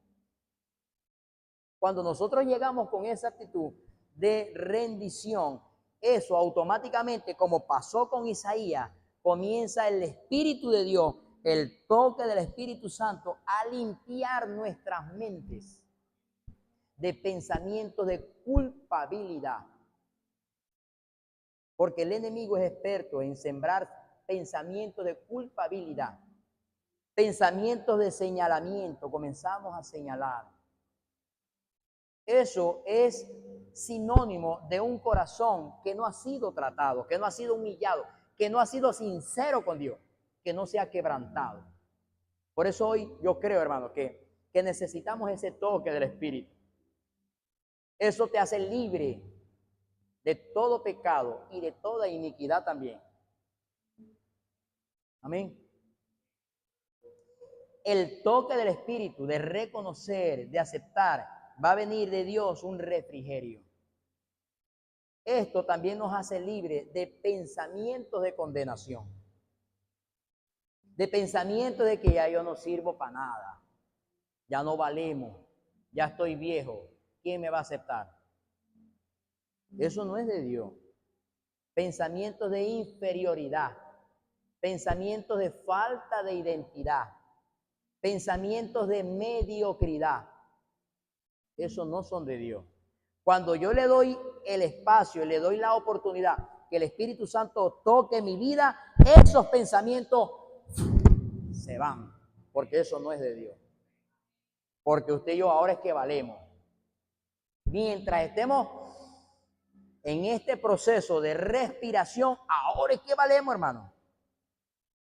A: Cuando nosotros llegamos con esa actitud de rendición, eso automáticamente, como pasó con Isaías, comienza el Espíritu de Dios, el toque del Espíritu Santo a limpiar nuestras mentes de pensamientos de culpabilidad. Porque el enemigo es experto en sembrar pensamientos de culpabilidad, pensamientos de señalamiento. Comenzamos a señalar. Eso es sinónimo de un corazón que no ha sido tratado, que no ha sido humillado, que no ha sido sincero con Dios, que no se ha quebrantado. Por eso hoy yo creo, hermano, que necesitamos ese toque del Espíritu. Eso te hace libre de todo pecado y de toda iniquidad también. Amén. El toque del Espíritu, de reconocer, de aceptar, va a venir de Dios un refrigerio. esto también nos hace libres de pensamientos de condenación, de pensamientos de que ya yo no sirvo para nada, ya no valemos, ya estoy viejo, ¿quién me va a aceptar? Eso no es de Dios. Pensamientos de inferioridad, pensamientos de falta de identidad, pensamientos de mediocridad. Eso no son de Dios. Cuando yo le doy el espacio, le doy la oportunidad que el Espíritu Santo toque mi vida, esos pensamientos se van, porque eso no es de Dios. Porque usted y yo ahora es que valemos. Mientras estemos en este proceso de respiración, ahora es que valemos, hermano.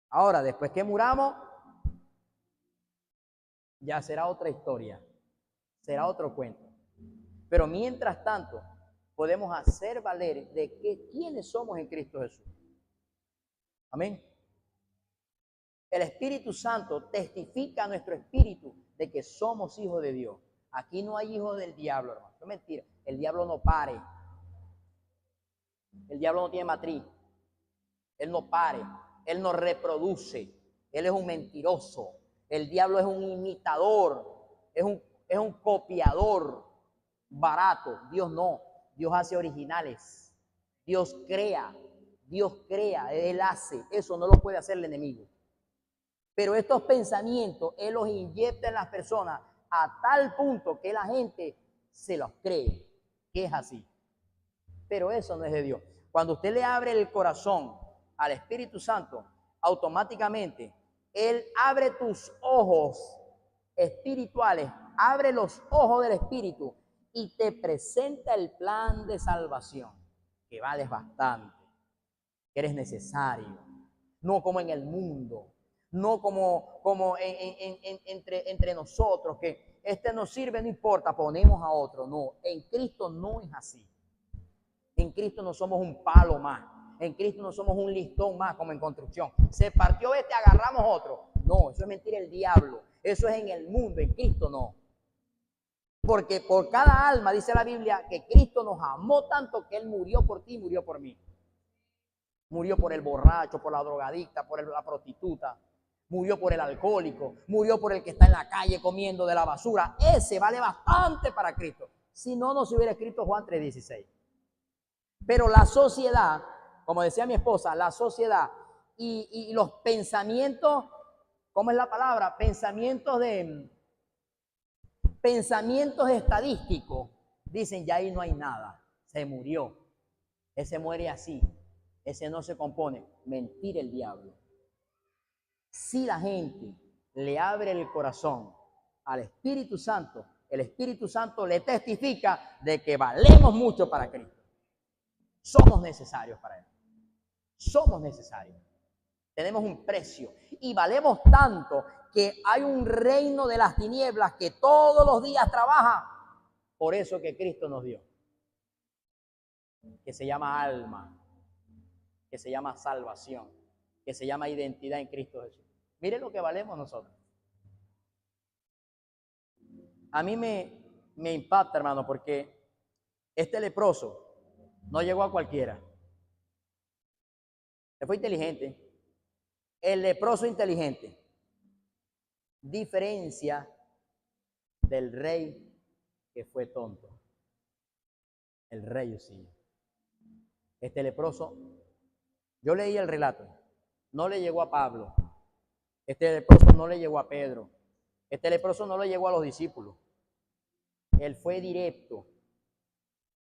A: Ahora, después que muramos, ya será otra historia, será otro cuento. Pero mientras tanto, podemos hacer valer de que quiénes somos en Cristo Jesús. Amén. El Espíritu Santo testifica a nuestro espíritu de que somos hijos de Dios. Aquí no hay hijos del diablo, hermano. Es mentira. El diablo no pare. El diablo no tiene matriz. Él no pare. Él no reproduce. Él es un mentiroso. El diablo es un imitador. Es un copiador barato. Dios no. Dios hace originales. Dios crea. Dios crea. Él hace. Eso no lo puede hacer el enemigo. Pero estos pensamientos, Él los inyecta en las personas a tal punto que la gente se los cree, que es así. Pero eso no es de Dios. Cuando usted le abre el corazón al Espíritu Santo, automáticamente Él abre tus ojos espirituales, abre los ojos del Espíritu y te presenta el plan de salvación, que vales bastante, que eres necesario, no como en el mundo. No como entre nosotros, que este nos sirve, no importa, ponemos a otro. No, en Cristo no es así. En Cristo no somos un palo más. En Cristo no somos un listón más como en construcción. Se partió este, agarramos otro. No, eso es mentira el diablo. Eso es en el mundo, en Cristo no. Porque por cada alma, dice la Biblia, que Cristo nos amó tanto que Él murió por ti, murió por mí. Murió por el borracho, por la drogadicta, por la prostituta. Murió por el alcohólico, murió por el que está en la calle comiendo de la basura. Ese vale bastante para Cristo. Si no, no se hubiera escrito Juan 3:16. Pero la sociedad, como decía mi esposa, la sociedad y los pensamientos, ¿cómo es la palabra? Pensamientos estadísticos, dicen ya ahí no hay nada, se murió. Ese muere así, ese no se compone. Mentira el diablo. Si la gente le abre el corazón al Espíritu Santo, el Espíritu Santo le testifica de que valemos mucho para Cristo. Somos necesarios para Él. Somos necesarios. Tenemos un precio y valemos tanto que hay un reino de las tinieblas que todos los días trabaja por eso que Cristo nos dio. Que se llama alma, que se llama salvación, que se llama identidad en Cristo Jesús. Mire lo que valemos nosotros. A mí me impacta, hermano, porque este leproso no llegó a cualquiera. Él fue inteligente. El leproso inteligente. Diferencia del rey que fue tonto. El rey sí. Este leproso, yo leí el relato, no le llegó a Pablo. Este leproso no le llegó a Pedro. Este leproso no le llegó a los discípulos. Él fue directo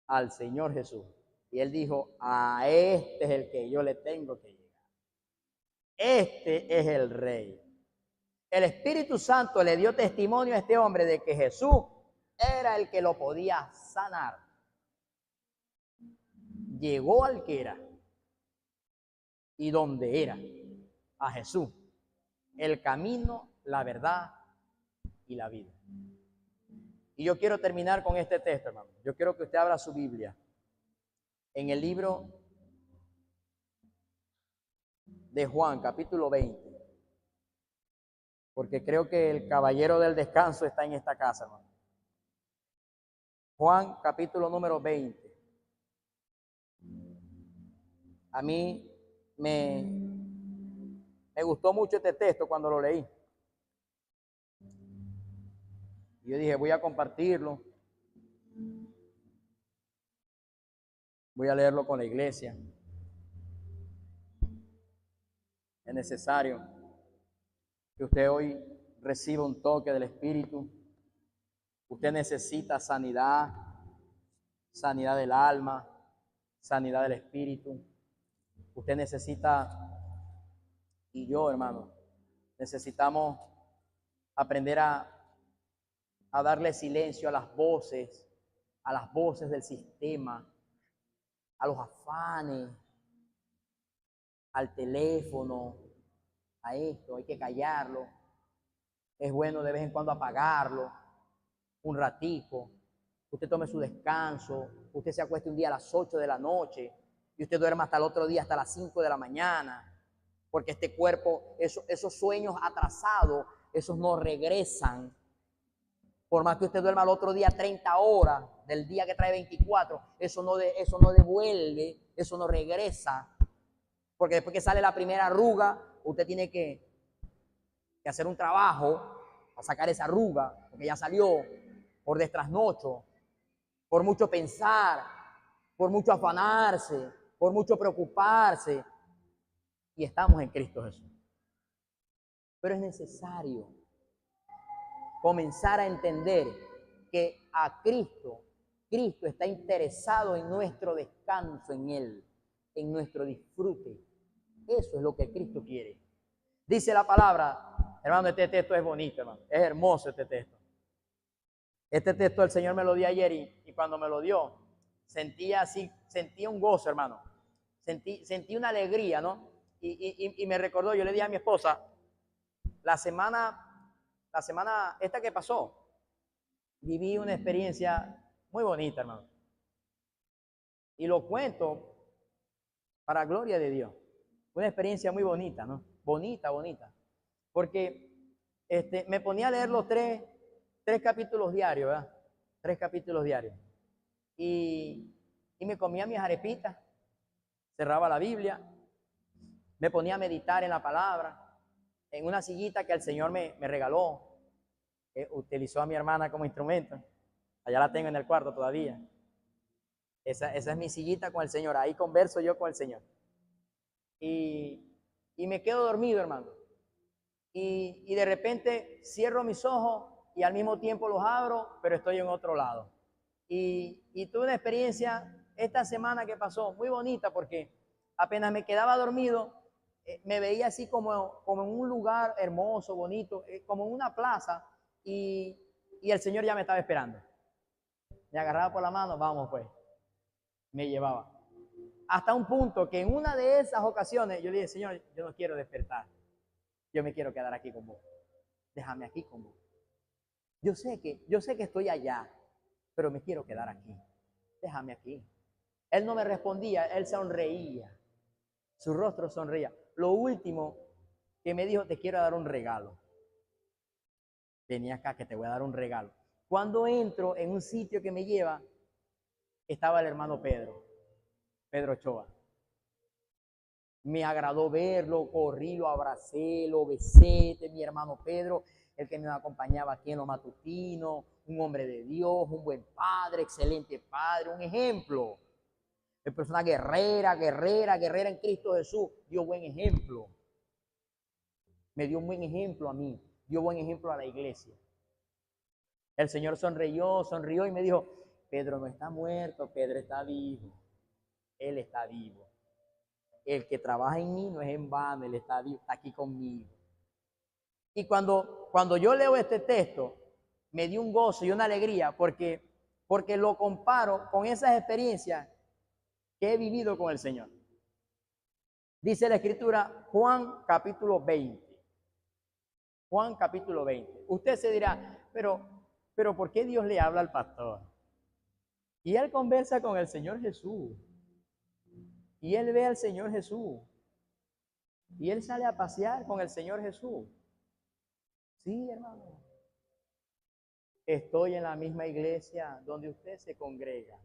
A: al Señor Jesús. Y él dijo, a este es el que yo le tengo que llegar. Este es el rey. El Espíritu Santo le dio testimonio a este hombre de que Jesús era el que lo podía sanar. Llegó al que era y donde era, a Jesús, el camino, la verdad y la vida. Y yo quiero terminar con este texto, hermano. Yo quiero que usted abra su Biblia en el libro de Juan, capítulo 20. Porque creo que el caballero del descanso está en esta casa, hermano. Juan, capítulo número 20. A mí me, me gustó mucho este texto cuando lo leí. Yo dije, voy a compartirlo, voy a leerlo con la iglesia. Es necesario que usted hoy reciba un toque del Espíritu. Usted necesita sanidad, sanidad del alma, sanidad del Espíritu. Usted necesita, y yo, hermano, necesitamos aprender a darle silencio a las voces del sistema, a los afanes, al teléfono, a esto. Hay que callarlo. Es bueno de vez en cuando apagarlo, un ratico. Usted tome su descanso, usted se acueste un día a las 8 de la noche y usted duerma hasta el otro día, hasta las 5 de la mañana, porque este cuerpo, esos sueños atrasados, esos no regresan. Por más que usted duerma al otro día 30 horas del día que trae 24, eso no devuelve, eso no regresa. Porque después que sale la primera arruga, usted tiene que hacer un trabajo para sacar esa arruga, porque ya salió por destrasnocho, por mucho pensar, por mucho afanarse, por mucho preocuparse. Y estamos en Cristo Jesús. Pero es necesario comenzar a entender que a Cristo está interesado en nuestro descanso en Él, en nuestro disfrute. Eso es lo que Cristo quiere. Dice la palabra, hermano, este texto es bonito, hermano, es hermoso este texto. Este texto el Señor me lo dio ayer y cuando me lo dio, sentía un gozo, hermano. Sentí una alegría, ¿no? Y me recordó, yo le dije a mi esposa, la semana esta que pasó, viví una experiencia muy bonita, hermano. Y lo cuento para gloria de Dios. Una experiencia muy bonita, ¿no? Bonita. Porque me ponía a leer los tres capítulos diarios, ¿verdad? 3 capítulos diarios. Y me comía mis arepitas, cerraba la Biblia, me ponía a meditar en la palabra, en una sillita que el Señor me regaló. Utilizó a mi hermana como instrumento. Allá la tengo en el cuarto todavía. Esa es mi sillita con el Señor. Ahí converso yo con el Señor. Y me quedo dormido, hermano. Y de repente cierro mis ojos y al mismo tiempo los abro, pero estoy en otro lado. Y tuve una experiencia esta semana que pasó muy bonita porque apenas me quedaba dormido, me veía así como en un lugar hermoso, bonito, como en una plaza y el Señor ya me estaba esperando. Me agarraba por la mano, vamos pues, me llevaba. Hasta un punto que en una de esas ocasiones yo le dije, Señor, yo no quiero despertar, yo me quiero quedar aquí con vos, déjame aquí con vos. Yo sé que estoy allá, pero me quiero quedar aquí, déjame aquí. Él no me respondía, él sonreía, su rostro sonreía. Lo último que me dijo, te quiero dar un regalo. Vení acá que te voy a dar un regalo. Cuando entro en un sitio que me lleva, estaba el hermano Pedro Ochoa. Me agradó verlo, corrí, lo abracé, lo besé, mi hermano Pedro, el que nos acompañaba aquí en los matutinos, un hombre de Dios, un buen padre, excelente padre, un ejemplo. Es persona guerrera en Cristo Jesús, dio buen ejemplo. Me dio un buen ejemplo a mí, dio buen ejemplo a la iglesia. El Señor sonrió y me dijo, Pedro no está muerto, Pedro está vivo. Él está vivo. El que trabaja en mí no es en vano, él está vivo, está aquí conmigo. Y cuando yo leo este texto, me dio un gozo y una alegría porque lo comparo con esas experiencias que he vivido con el Señor. Dice la Escritura, Juan capítulo 20. Juan capítulo 20. Usted se dirá, pero ¿por qué Dios le habla al pastor? Y él conversa con el Señor Jesús. Y él ve al Señor Jesús. Y él sale a pasear con el Señor Jesús. Sí, hermano. Estoy en la misma iglesia donde usted se congrega.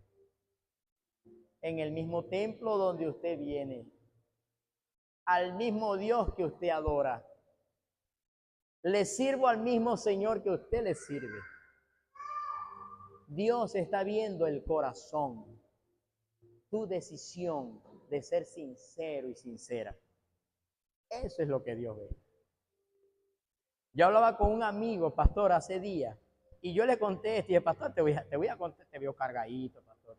A: en el mismo templo donde usted viene, al mismo Dios que usted adora. Le sirvo al mismo Señor que usted le sirve. Dios está viendo el corazón, tu decisión de ser sincero y sincera. Eso es lo que Dios ve. Yo hablaba con un amigo, pastor, hace días, y yo le conté esto, y dije, pastor, te voy a contar, te veo cargadito, pastor.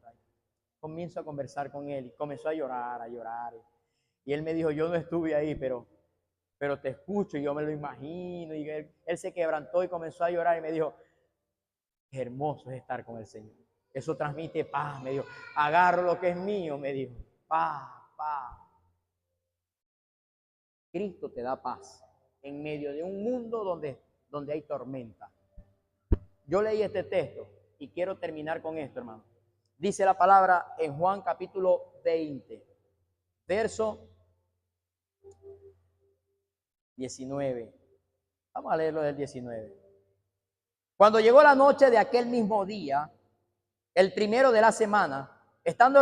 A: Comienzo a conversar con él, y comenzó a llorar, y él me dijo, yo no estuve ahí, pero te escucho, y yo me lo imagino, y él se quebrantó y comenzó a llorar, y me dijo, qué hermoso es estar con el Señor. Eso transmite paz, me dijo, agarro lo que es mío, me dijo, paz, paz. Cristo te da paz en medio de un mundo donde hay tormenta. Yo leí este texto y quiero terminar con esto, hermano. Dice la palabra en Juan capítulo 20, verso 19. Vamos a leerlo del 19. Cuando llegó la noche de aquel mismo día, el primero de la semana, estando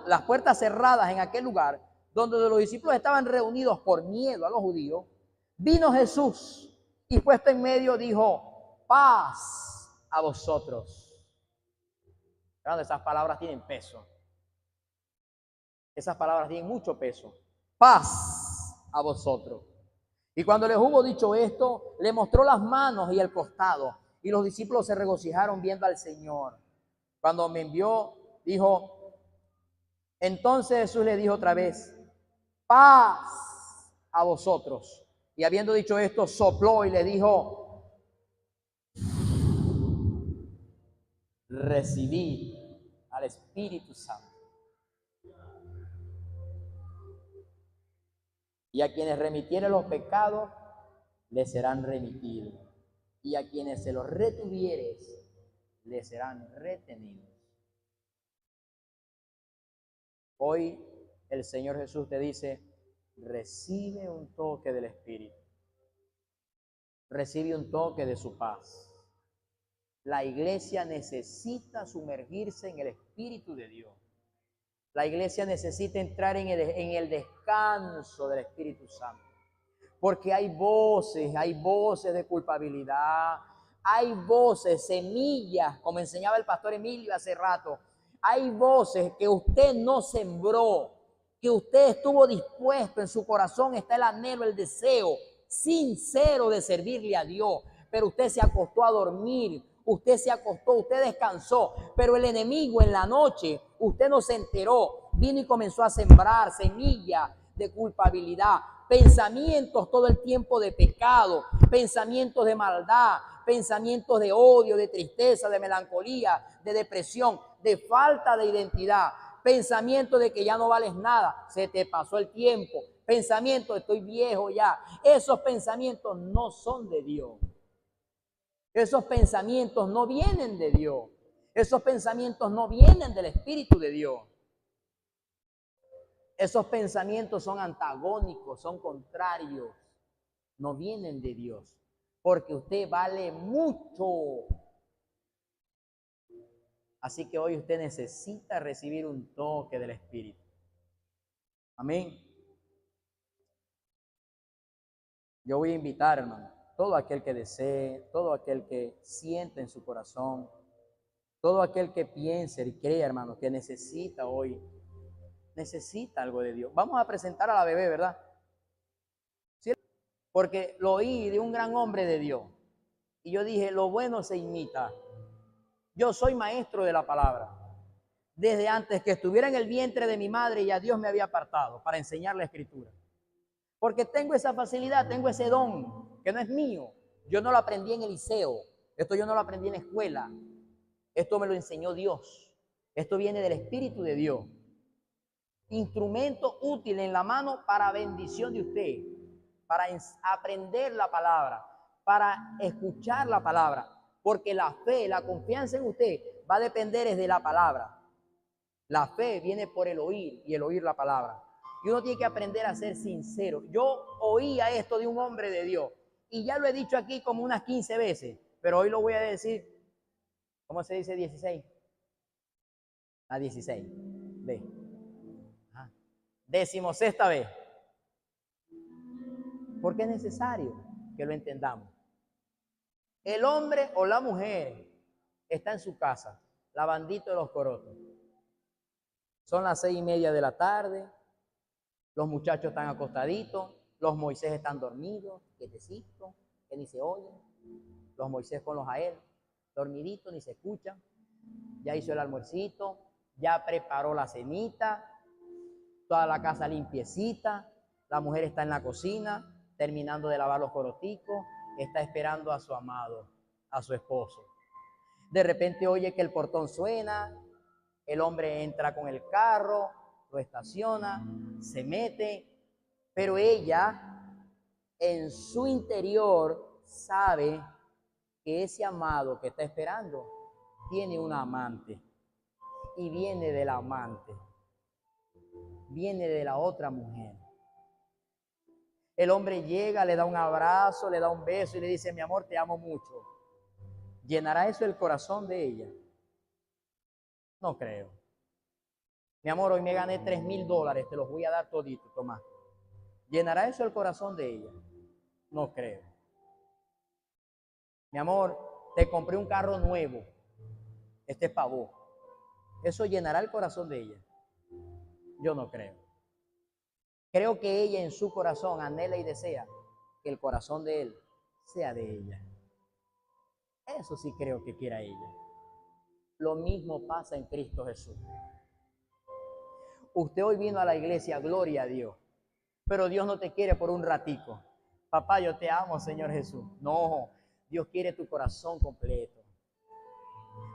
A: las puertas cerradas en aquel lugar, donde los discípulos estaban reunidos por miedo a los judíos, vino Jesús y puesto en medio dijo, paz a vosotros. Esas palabras tienen peso. Esas palabras tienen mucho peso. Paz a vosotros. Y cuando les hubo dicho esto, le mostró las manos y el costado. Y los discípulos se regocijaron viendo al Señor. Cuando me envió, dijo, entonces Jesús le dijo otra vez, paz a vosotros. Y habiendo dicho esto, sopló y le dijo, recibid al Espíritu Santo. Y a quienes remitieren los pecados, les serán remitidos. Y a quienes se los retuvieres, les serán retenidos. Hoy el Señor Jesús te dice, recibe un toque del Espíritu. Recibe un toque de su paz. La iglesia necesita sumergirse en el Espíritu de Dios. La iglesia necesita entrar en el descanso del Espíritu Santo. Porque hay voces de culpabilidad, hay voces, semillas, como enseñaba el pastor Emilio hace rato. Hay voces que usted no sembró, que usted estuvo dispuesto, en su corazón está el anhelo, el deseo sincero de servirle a Dios. Pero usted se acostó a dormir, usted descansó, pero el enemigo en la noche, usted no se enteró, vino y comenzó a sembrar semillas de culpabilidad, pensamientos todo el tiempo de pecado, pensamientos de maldad, pensamientos de odio, de tristeza, de melancolía, de depresión, de falta de identidad, pensamientos de que ya no vales nada, se te pasó el tiempo, pensamientos de estoy viejo ya. Esos pensamientos no son de Dios. Esos pensamientos no vienen de Dios. Esos pensamientos no vienen del Espíritu de Dios. Esos pensamientos son antagónicos, son contrarios. No vienen de Dios. Porque usted vale mucho. Así que hoy usted necesita recibir un toque del Espíritu. Amén. Yo voy a invitar, hermano, todo aquel que desee, todo aquel que sienta en su corazón, todo aquel que piense y crea, hermano, que necesita hoy, necesita algo de Dios. Vamos a presentar a la bebé, ¿verdad? ¿Sí? Porque lo oí de un gran hombre de Dios. Y yo dije, lo bueno se imita. Yo soy maestro de la palabra. Desde antes que estuviera en el vientre de mi madre, ya Dios me había apartado para enseñar la Escritura. Porque tengo esa facilidad, tengo ese don, que no es mío. Yo no lo aprendí en el liceo. Esto yo no lo aprendí en la escuela. Esto me lo enseñó Dios. Esto viene del Espíritu de Dios. Instrumento útil en la mano para bendición de usted, para aprender la palabra, para escuchar la palabra. Porque la fe, la confianza en usted va a depender de la palabra. La fe viene por el oír y el oír la palabra. Y uno tiene que aprender a ser sincero. Yo oía esto de un hombre de Dios y ya lo he dicho aquí como unas 15 veces, pero hoy lo voy a decir, ¿cómo se dice 16? La 16. Ve. Ajá. 16ª vez. Porque es necesario que lo entendamos. El hombre o la mujer está en su casa, lavandito de los corotos. Son las 6:30 de la tarde, los muchachos están acostaditos, los Moisés están dormidos, quietecitos, que ni se oyen. Los Moisés con los Jael, dormiditos, ni se escuchan. Ya hizo el almuercito, ya preparó la cenita, toda la casa limpiecita, la mujer está en la cocina, terminando de lavar los coroticos, está esperando a su amado, a su esposo. De repente oye que el portón suena, el hombre entra con el carro, lo estaciona, se mete, pero ella en su interior sabe que ese amado que está esperando tiene una amante y viene del amante, viene de la otra mujer. El hombre llega, le da un abrazo, le da un beso y le dice: mi amor, te amo mucho. ¿Llenará eso el corazón de ella? No creo. Mi amor, hoy me gané $3,000, te los voy a dar todito, Tomás. ¿Llenará eso el corazón de ella? No creo. Mi amor, te compré un carro nuevo, este es para vos. ¿Eso llenará el corazón de ella? Yo no creo. Creo que ella en su corazón anhela y desea que el corazón de él sea de ella. Eso sí creo que quiera ella. Lo mismo pasa en Cristo Jesús. Usted hoy vino a la iglesia, gloria a Dios, pero Dios no te quiere por un ratico. Papá, yo te amo, Señor Jesús. No, Dios quiere tu corazón completo.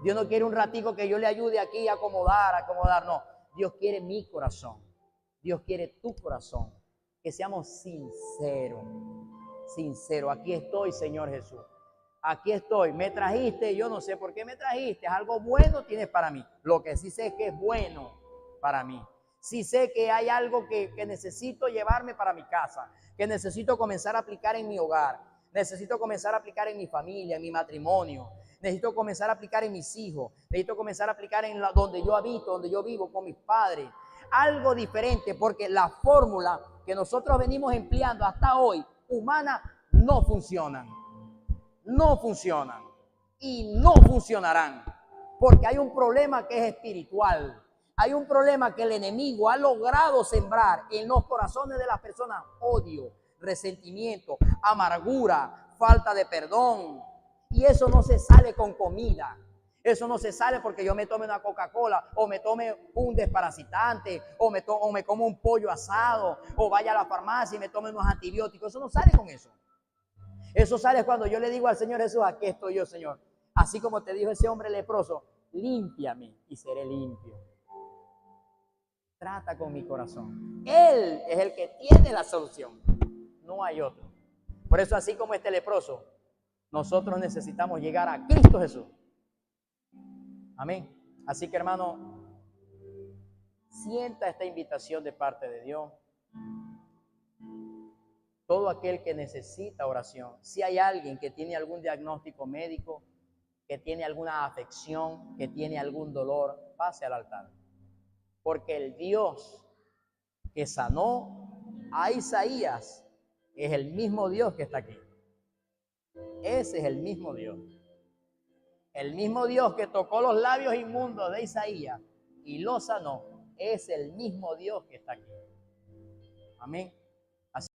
A: Dios no quiere un ratico que yo le ayude aquí a acomodar, no. Dios quiere mi corazón. Dios quiere tu corazón. Que seamos sinceros. Aquí estoy, Señor Jesús. Aquí estoy. Me trajiste, yo no sé por qué me trajiste. Algo bueno tienes para mí. Lo que sí sé es que es bueno para mí. Sí sé que hay algo que necesito llevarme para mi casa, que necesito comenzar a aplicar en mi hogar, necesito comenzar a aplicar en mi familia, en mi matrimonio, necesito comenzar a aplicar en mis hijos, necesito comenzar a aplicar en donde yo habito, donde yo vivo con mis padres. Algo diferente, porque la fórmula que nosotros venimos empleando hasta hoy, humana, no funcionan. No funcionan y no funcionarán, porque hay un problema que es espiritual. Hay un problema que el enemigo ha logrado sembrar en los corazones de las personas: odio, resentimiento, amargura, falta de perdón. Y eso no se sale con comida. Eso no se sale porque yo me tome una Coca-Cola o me tome un desparasitante o me como un pollo asado o vaya a la farmacia y me tome unos antibióticos. Eso no sale con eso. Eso sale cuando yo le digo al Señor Jesús: aquí estoy yo, Señor. Así como te dijo ese hombre leproso: límpiame y seré limpio. Trata con mi corazón. Él es el que tiene la solución. No hay otro. Por eso, así como este leproso, nosotros necesitamos llegar a Cristo Jesús. Amén. Así que, hermano, sienta esta invitación de parte de Dios. Todo aquel que necesita oración, si hay alguien que tiene algún diagnóstico médico, que tiene alguna afección, que tiene algún dolor, pase al altar. Porque el Dios que sanó a Isaías es el mismo Dios que está aquí. Ese es el mismo Dios. El mismo Dios que tocó los labios inmundos de Isaías y lo sanó, es el mismo Dios que está aquí. Amén.